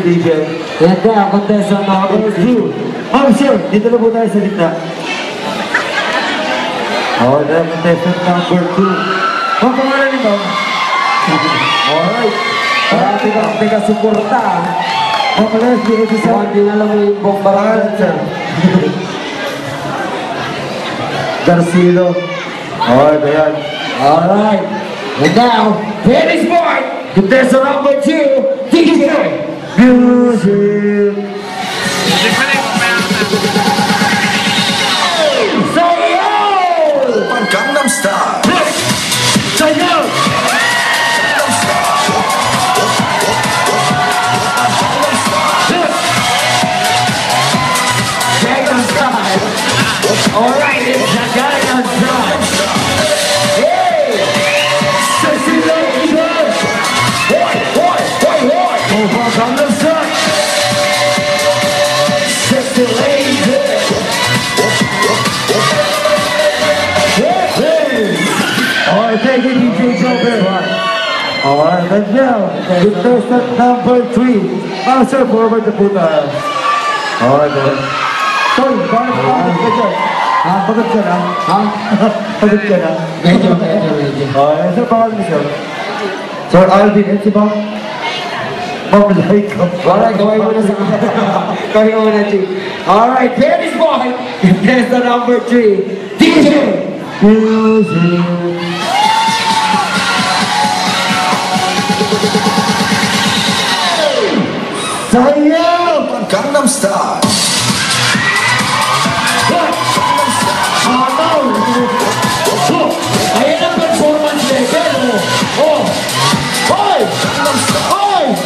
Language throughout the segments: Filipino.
ni DJ. Ganda, contestant number 2. Ma'am, sir, dito na po tayo sa gitna. Oh, the contestant number 2. Ma'am, pangalan ni Ma'am? Alright. Marami kang taga-suporta. Ma'am, let's do it sa... Hindi na lang yung bombarang sir. Garcilo. Alright, ayan. Alright. And now, Dennis Boy, contestant number 2, DJ Music. Gangnam Style. Say yo! Gangnam Style. Alright, it's the Gangnam Style. Hey! Sexy ladies! Boy! Over Gangnam Style. Sexy ladies! Alright, thank you, DJ Joker. Alright, and now, contestant number 3. Ma'am, sir, forward na po tayo. Alright, alright. Tol, bakit pagod ka dyan? Ha? Pagod ka na? Ha? Pagod ka na? Medyo. Alright, sir, pangalan mo, sir? Sir Alvin, and si Ma'am? Ma'am, like ka. Alright, gawin mo na sa gawin mo na, Chief. Alright, Dennis Boy, contestant number 3, DJ Music. Sayang! Gangnam Style. Ayan ang performance level, oh! Hoy! Hoy!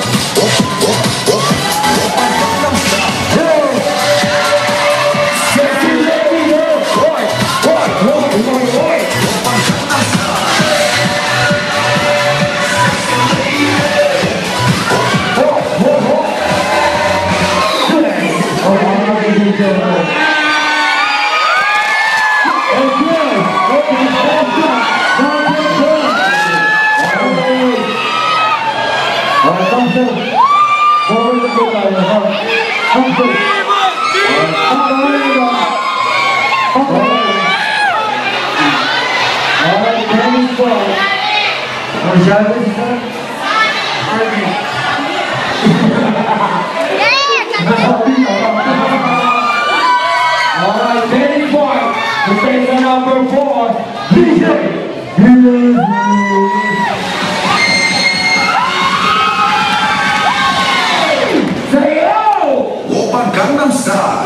Sexy lady, hoy! Hoy! Alright, Dennis Boy, contestant number 4, DJ Say yo! Oppa Gangnam Style.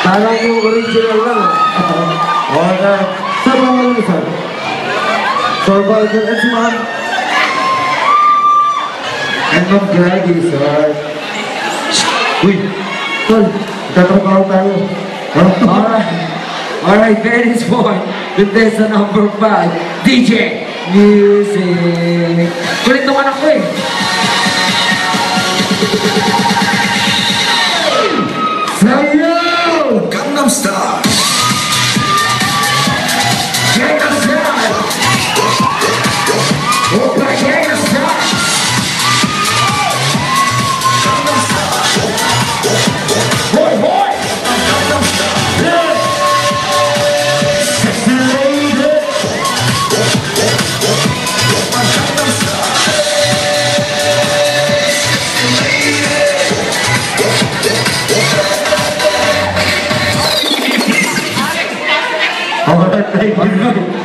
Parang yung original lang. Alright. Sir, pangalan mo, sir? Survivor, and si Ma'am? And Ma'am Greggy, sir. Uy, Tol, tatrabaho tayo. Alright, Dennis Boy, contestant number 5, DJ Music. Kulit naman ako eh. Sayo! Gangnam Style. Gangnam Style. Oppa Gangnam Style. Boy, boy. Sexy lady.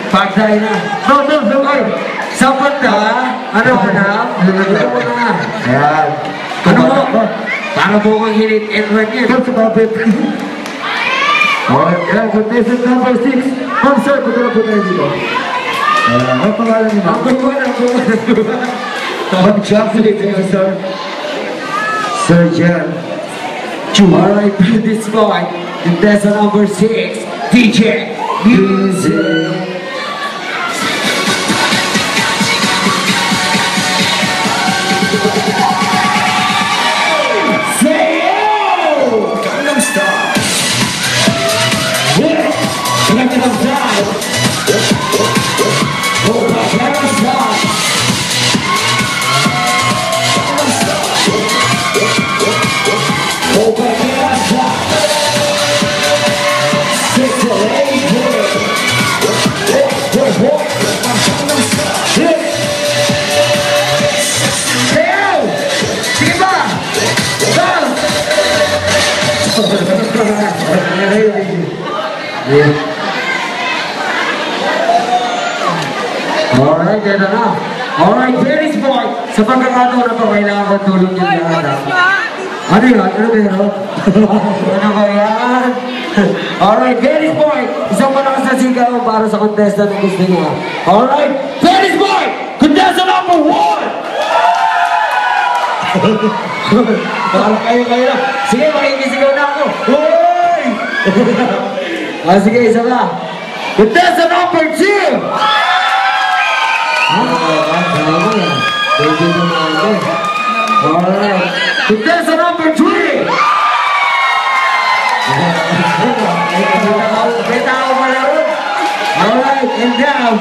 Pagday na. No. Sapat na. Ano na? Ano mo na? Ayan. Ano mo? Para po kang hinit and work yun. Sir, sa kapit. Alright, contestant number 6. Ma'am sir, punta na po tayo dito. Ano pangalan niyo, ma'am? Number 1. Ma'am Jackson, sir. Sir Jan. Alright, for this point, contestant number 6, DJ Music. Gangnam Style. Gangnam Style. Oh, Gangnam Style. Oh, Gangnam Style. Six or eight. Gangnam Style. Leo! Diba? Alright, ganda na. Alright, Dennis boy. Sa pagkakataon na to, kailangan ko tulong yung lahat. Ano yun? Ano meron? Ano ba yan? Alright, Dennis boy. Isang malakas na sigaw para sa contestant na gusto niya. Alright, Dennis boy! Contestant number 1! Baka kayo lang. Sige, makikisigaw na ako. Hoy! Sige, isa na. Contestant number 2! Alright. Contestant number 3! May tao pala ron. Alright, and down.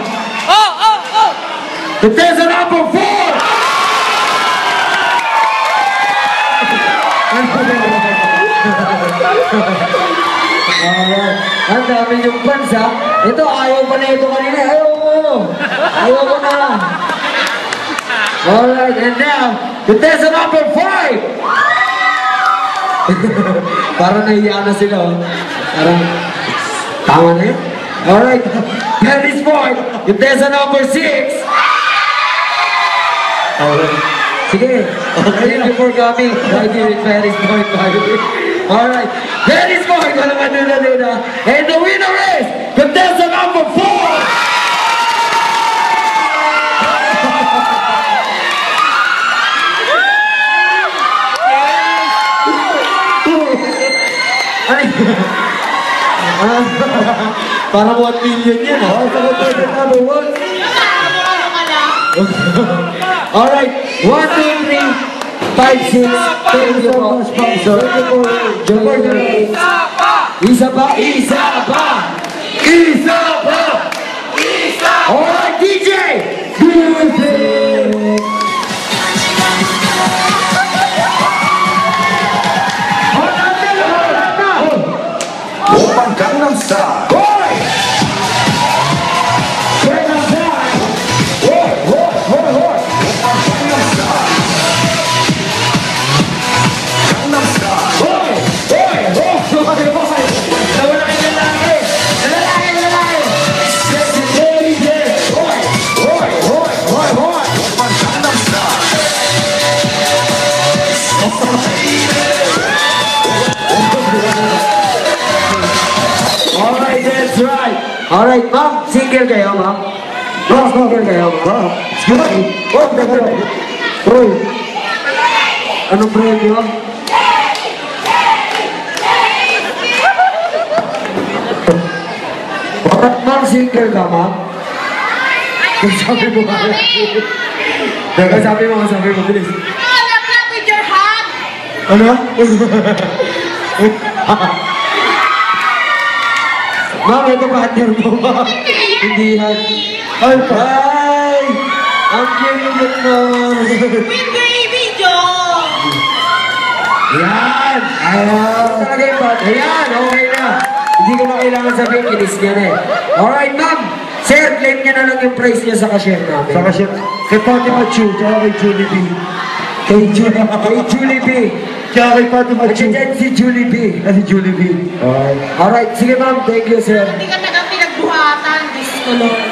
Contestant number 4! Alright. Ang dami yung fans ha. Ito, ayaw pa na ito kanina. Ayaw mo. Ayaw ko na. Alright, and now, contestant number 5! Parang nahiya na sila. Oh. Parang, tama na yun? Alright, Dennis Ford, contestant number 6! Alright. Sige, thank you for coming. Thank you, Dennis Ford. Alright, Dennis Ford, walang manuna. And the winner is contestant number 4! Parang 1 million yan, ha? Number 1. Alright, 1, 2, 3, 5, 6. Thank you for sponsor. Isa pa! Isa pa! Isa pa! Isa! Alright, DJ! Music! Opang Gangnam Style. Gangnam Style! Gangnam Style. Gangnam Style. Nawala kayo ng lalaki! Lalaki! Sexy lady! Opang Gangnam Style. Alright, that's right! Alright, ma'am, single kayo, ma'am? Ma'am, single kayo, ma'am? Uy! Anong premyo? Ma'am, single ka, ma'am? Sabi mo ba? Sabi mo, bilis. With your hand. Ano? Ma'am, ito partner mo, ma'am. Hindi yan. Ay! Ang cute naman. With baby John. Yan! Ayan! Talaga yung partner. Ayan, okay na. Hindi ko na kailangan sabihin, kinis niya na eh. Alright, ma'am. Sir, claim niya na lang yung price niya sa cashier namin. Saka siya, kay Fatima Chu, tsaka kay Julie B. Kay Julie B. Tsaka kay Fatima At Chu. siya si Julie B. Si Julie B. Alright, sige ma'am. Thank you, sir. Hindi ka taga pinagbuhatan. Diyos ko, Lord.